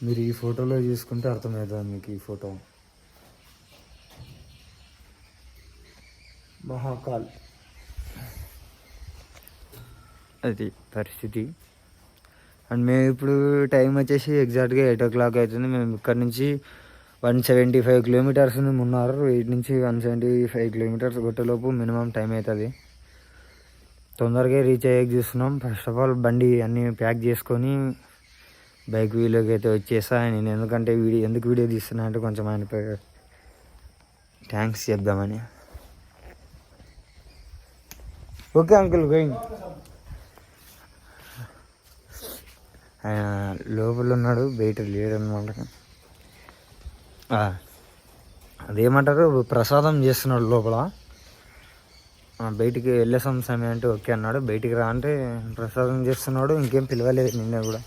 మీరు ఈ ఫోటోలో చూసుకుంటే అర్థమవుతుంది మీకు. ఈ ఫోటో మహాకాల్, అది పరిస్థితి. అండ్ మేము ఇప్పుడు టైం వచ్చేసి ఎగ్జాక్ట్గా 8 o'clock అవుతుంది. మేము ఇక్కడ నుంచి 175 kilometers ఉంది మున్నారు. 8 నుంచి 175 kilometers కొట్టేలోపు మినిమం టైం అవుతుంది. తొందరగా రీచ్ అయ్యేకి చూస్తున్నాం. ఫస్ట్ ఆఫ్ ఆల్ బండి అన్నీ ప్యాక్ చేసుకొని బైక్ వీలోకి అయితే వచ్చేసా. నేను ఎందుకంటే ఎందుకు వీడియో తీస్తున్నా అంటే కొంచెం ఆయన థ్యాంక్స్ చెప్దామని. Okay uncle going. ఆయన లోపల ఉన్నాడు, బయట లేడు అనమాట. అదేమంటారు, ప్రసాదం చేస్తున్నాడు లోపల. బయటికి వెళ్ళేసాం సమయం అంటే ఓకే అన్నాడు. బయటికి రా అంటే ప్రసాదం చేస్తున్నాడు. ఇంకేం పిలవలేదు నిన్న కూడా.